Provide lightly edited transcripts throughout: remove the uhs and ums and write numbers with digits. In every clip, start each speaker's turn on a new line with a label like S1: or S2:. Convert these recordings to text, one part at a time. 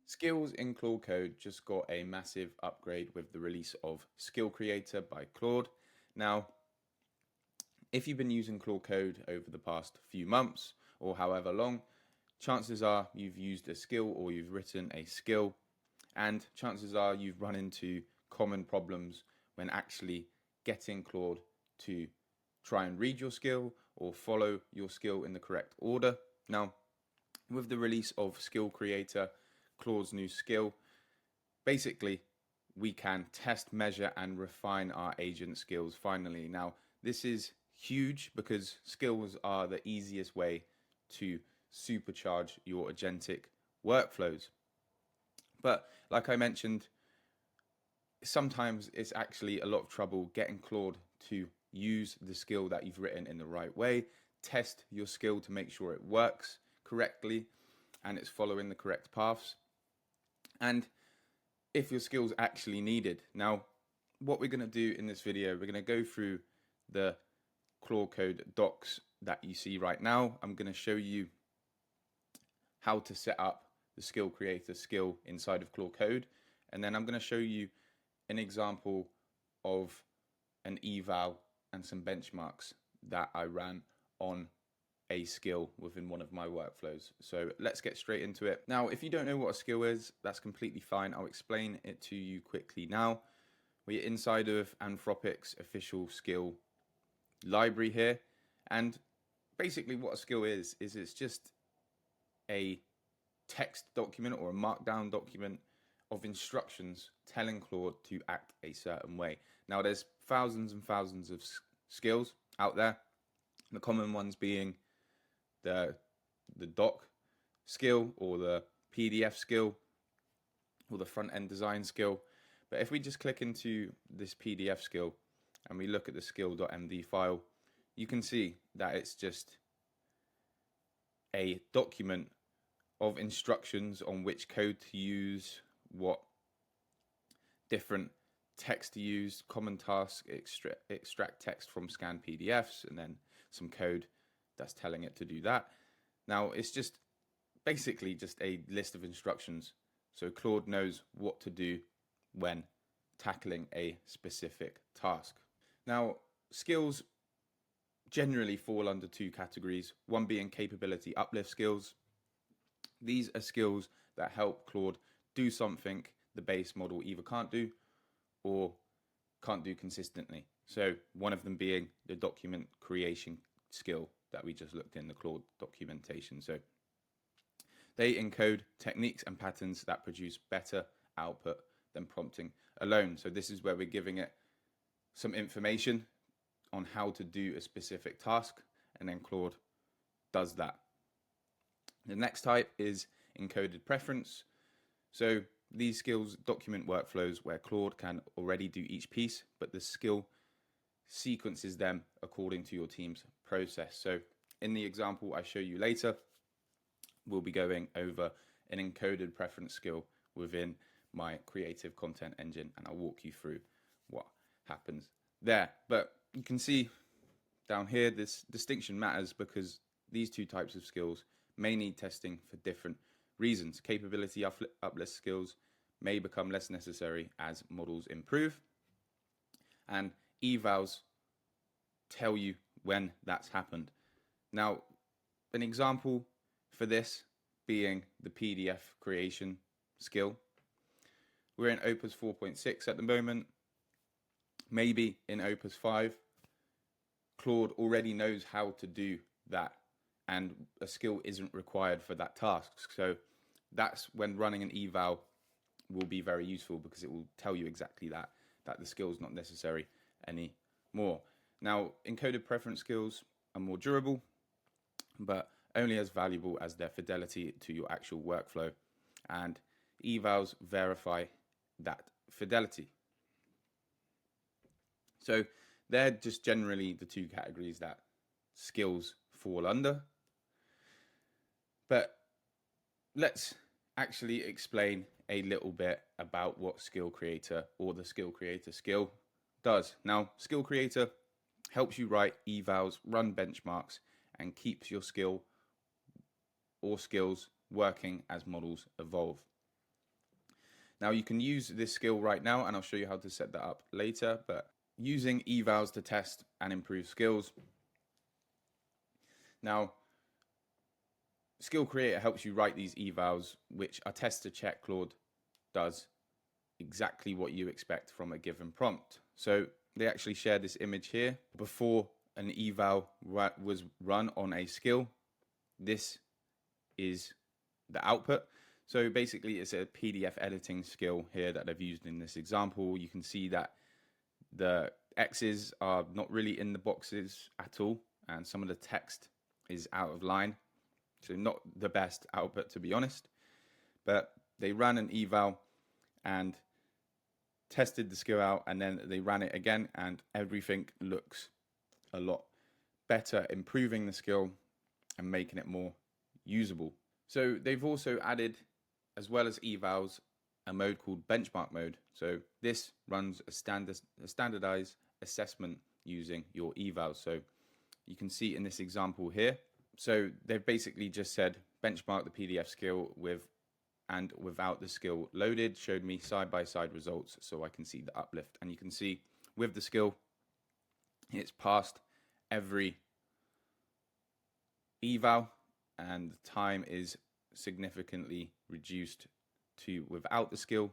S1: Skills in Claude Code just got a massive upgrade with the release of Skill Creator by Claude. Now, if you've been using Claude Code over the past few months or however long, chances are you've used a skill or you've written a skill, and chances are you've run into common problems when actually getting Claude to try and read your skill or follow your skill in the correct order. Now, with the release of Skill Creator, Claude's new skill, basically we can test, measure, and refine our agent skills finally. Now, this is huge because skills are the easiest way to supercharge your agentic workflows. But like I mentioned, sometimes it's actually a lot of trouble getting Claude to use the skill that you've written in the right way, test your skill to make sure it works correctly and it's following the correct paths, and if your skill's actually needed. Now, what we're going to do in this video, we're going to go through the Claude Code docs that you see right now. I'm going to show you how to set up the Skill Creator skill inside of Claude Code, and then I'm going to show you an example of an eval and some benchmarks that I ran on a skill within one of my workflows. So let's get straight into it. Now, if you don't know what a skill is, that's completely fine. I'll explain it to you quickly now. We're inside of Anthropic's official skill library here. And basically what a skill is it's just a text document or a markdown document of instructions telling Claude to act a certain way. Now, there's thousands and thousands of skills out there. The common ones being the doc skill or the PDF skill or the front end design skill. But if we just click into this PDF skill and we look at the skill.md file, you can see that it's just a document of instructions on which code to use, what different text to use, common task, extract text from scanned PDFs, and then some code that's telling it to do that. Now, it's just basically just a list of instructions, so Claude knows what to do when tackling a specific task. Now, skills generally fall under two categories, one being capability uplift skills. These are skills that help Claude do something the base model either can't do or can't do consistently. So one of them being the document creation skill that we just looked in the Claude documentation. So they encode techniques and patterns that produce better output than prompting alone. So this is where we're giving it some information on how to do a specific task, and then Claude does that. The next type is encoded preference. So these skills document workflows where Claude can already do each piece, but the skill sequences them according to your team's process. So in the example I show you later, we'll be going over an encoded preference skill within my creative content engine, and I'll walk you through what happens there. But you can see down here, this distinction matters because these two types of skills may need testing for different reasons. Capability uplift skills may become less necessary as models improve, and evals tell you when that's happened. Now, an example for this being the PDF creation skill. We're in Opus 4.6 at the moment. Maybe in Opus 5, Claude already knows how to do that, and a skill isn't required for that task. So that's when running an eval will be very useful, because it will tell you exactly that the skill is not necessary anymore. Now, encoded preference skills are more durable, but only as valuable as their fidelity to your actual workflow, and evals verify that fidelity. So they're just generally the two categories that skills fall under. But let's actually explain a little bit about what Skill Creator or the Skill Creator skill does. Now, Skill Creator helps you write evals, run benchmarks, and keeps your skill or skills working as models evolve. Now you can use this skill right now, and I'll show you how to set that up later, but using evals to test and improve skills. Now, Skill Creator helps you write these evals, which a test to check Claude does exactly what you expect from a given prompt. So they actually share this image here. Before an eval was run on a skill, this is the output. So basically it's a PDF editing skill here that I've used in this example. You can see that the X's are not really in the boxes at all, and some of the text is out of line. So not the best output, to be honest. But they ran an eval and tested the skill out, and then they ran it again, and everything looks a lot better, improving the skill and making it more usable. So they've also added, as well as evals, a mode called benchmark mode. So this runs a standardized assessment using your evals. So you can see in this example here. So they've basically just said benchmark the PDF skill with and without the skill loaded, showed me side-by-side results so I can see the uplift. And you can see with the skill, it's passed every eval, and the time is significantly reduced to without the skill.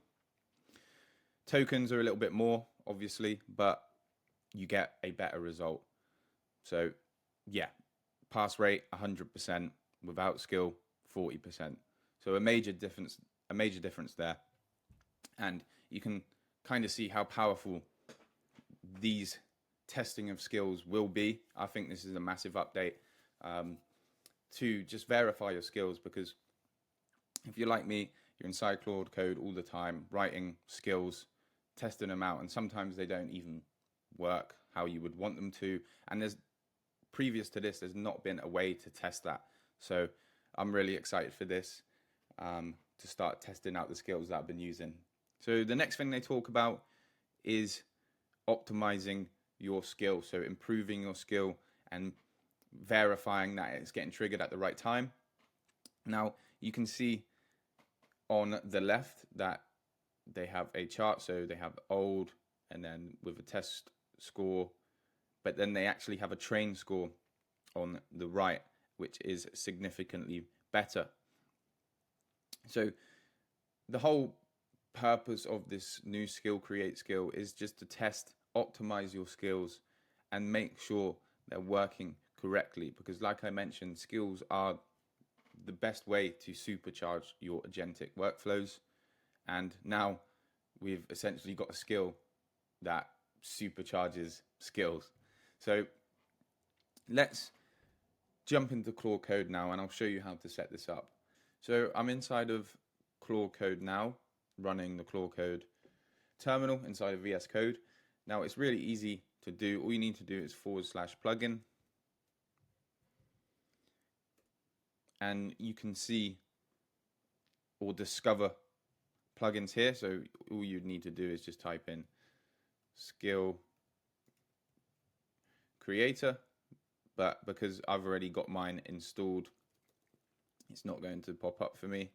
S1: Tokens are a little bit more, obviously, but you get a better result. So yeah, pass rate 100%, without skill 40%. So a major difference there. And you can kind of see how powerful these testing of skills will be. I think this is a massive update to just verify your skills, because if you're like me, you're inside Claude Code all the time, writing skills, testing them out, and sometimes they don't even work how you would want them to. And previous to this, there's not been a way to test that. So I'm really excited for this, to start testing out the skills that I've been using. So the next thing they talk about is optimizing your skill. So improving your skill and verifying that it's getting triggered at the right time. Now you can see on the left that they have a chart. So they have old and then with a test score, but then they actually have a train score on the right, which is significantly better. So the whole purpose of this new skill, Create skill, is just to test, optimize your skills and make sure they're working correctly, because like I mentioned, skills are the best way to supercharge your agentic workflows. And now we've essentially got a skill that supercharges skills. So let's jump into Claude Code now, and I'll show you how to set this up. So I'm inside of Claude Code now, running the Claude Code terminal inside of VS Code. Now it's really easy to do. All you need to do is /plugin, and you can see or discover plugins here. So all you'd need to do is just type in skill creator, but because I've already got mine installed, it's not going to pop up for me.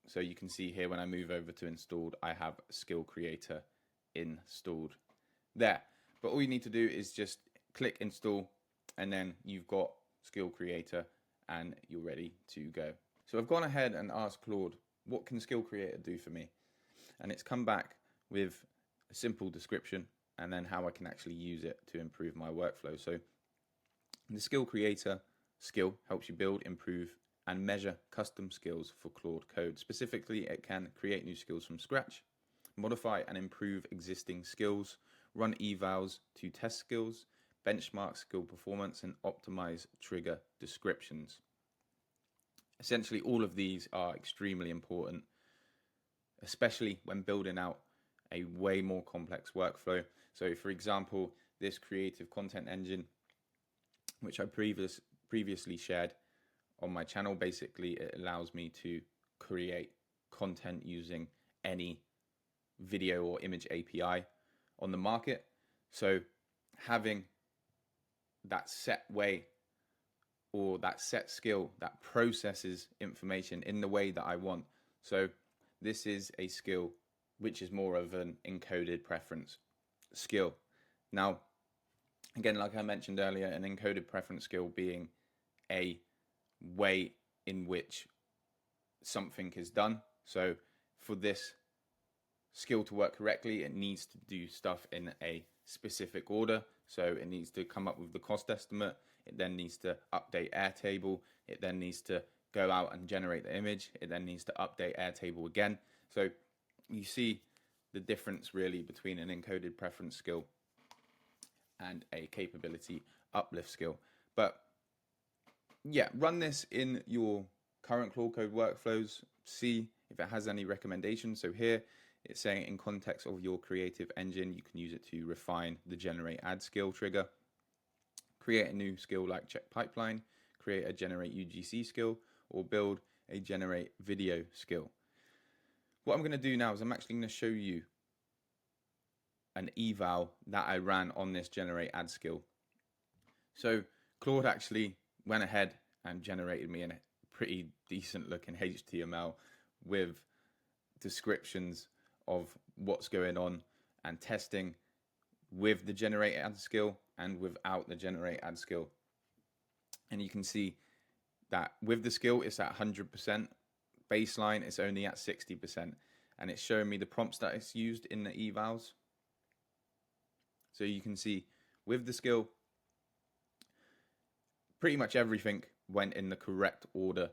S1: So you can see here when I move over to installed, I have skill creator installed there. But all you need to do is just click install, and then you've got skill creator and you're ready to go. So I've gone ahead and asked Claude, what can skill creator do for me? And it's come back with a simple description and then how I can actually use it to improve my workflow. So the skill creator skill helps you build, improve, and measure custom skills for Claude Code. Specifically, it can create new skills from scratch, modify and improve existing skills, run evals to test skills, benchmark skill performance, and optimize trigger descriptions. Essentially, all of these are extremely important, especially when building out a way more complex workflow. So for example, this creative content engine, which I previously shared on my channel, basically it allows me to create content using any video or image API on the market. So having that set way or that set skill that processes information in the way that I want. So this is a skill which is more of an encoded preference skill. Now, again, like I mentioned earlier, an encoded preference skill being a way in which something is done. So for this skill to work correctly, it needs to do stuff in a specific order. So it needs to come up with the cost estimate. It then needs to update Airtable. It then needs to go out and generate the image. It then needs to update Airtable again. So you see the difference really between an encoded preference skill and a capability uplift skill. But yeah, run this in your current Claude Code workflows, see if it has any recommendations. So here it's saying in context of your creative engine, you can use it to refine the generate ad skill trigger, create a new skill like check pipeline, create a generate UGC skill, or build a generate video skill. What I'm going to do now is I'm actually going to show you an eval that I ran on this generate ad skill. So Claude actually went ahead and generated me a pretty decent looking HTML with descriptions of what's going on and testing with the generate ad skill and without the generate ad skill. And you can see that with the skill it's at 100%, baseline it's only at 60%, and it's showing me the prompts that it's used in the evals. So you can see with the skill, pretty much everything went in the correct order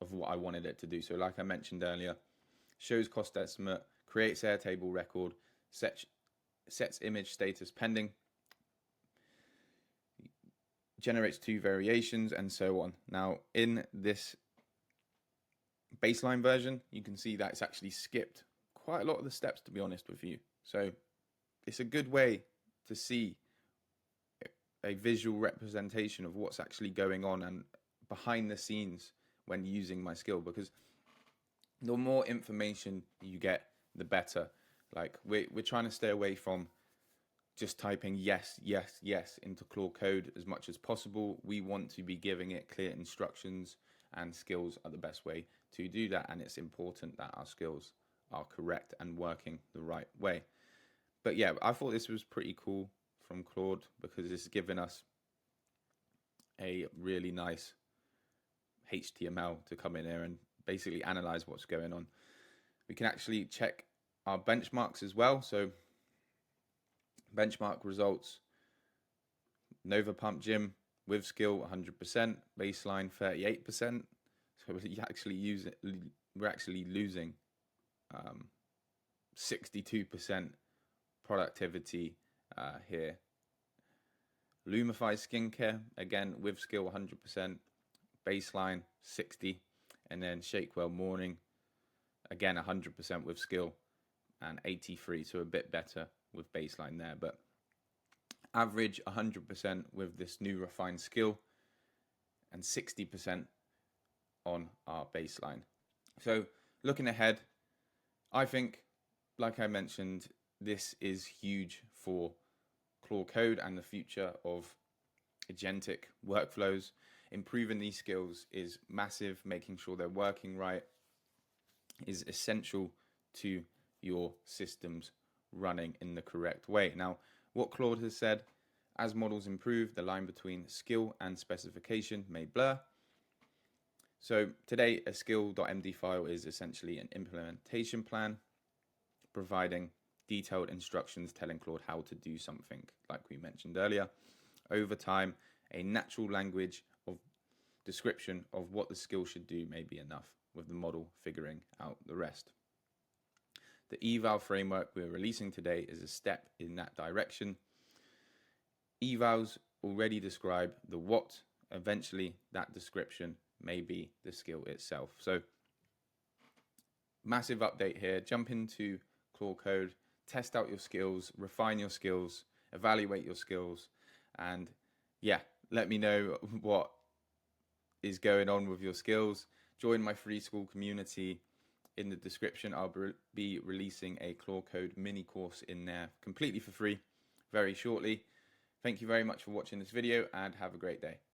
S1: of what I wanted it to do. So like I mentioned earlier, shows cost estimate, creates Airtable record, sets image status pending, generates 2 variations, and so on. Now in this baseline version, you can see that it's actually skipped quite a lot of the steps, to be honest with you. So it's a good way to see a visual representation of what's actually going on and behind the scenes when using my skill, because the more information you get, the better. Like we're trying to stay away from just typing yes, yes, yes into Claude Code as much as possible. We want to be giving it clear instructions, and skills are the best way to do that. And it's important that our skills are correct and working the right way. But yeah, I thought this was pretty cool from Claude because it's given us a really nice HTML to come in here and basically analyze what's going on. We can actually check our benchmarks as well. So benchmark results, Nova Pump Gym with skill 100%, baseline 38%. So we're actually losing 62% productivity here. Lumify Skincare, again with skill 100%, baseline 60, and then Shakewell Morning, again 100% with skill and 83, so a bit better with baseline there, but average 100% with this new refined skill and 60% on our baseline. So looking ahead, I think, like I mentioned, this is huge for Claude Code and the future of agentic workflows. Improving these skills is massive. Making sure they're working right is essential to your systems running in the correct way. Now, what Claude has said, as models improve, the line between skill and specification may blur. So today, a skill.md file is essentially an implementation plan, providing detailed instructions telling Claude how to do something, like we mentioned earlier. Over time, a natural language of description of what the skill should do may be enough, with the model figuring out the rest. The eval framework we're releasing today is a step in that direction. Evals already describe the what, eventually that description may be the skill itself. So massive update here. Jump into Claude Code, test out your skills, refine your skills, evaluate your skills, and yeah, let me know what is going on with your skills. Join my free school community. In the description, I'll be releasing a Claude Code mini course in there completely for free very shortly. Thank you very much for watching this video and have a great day.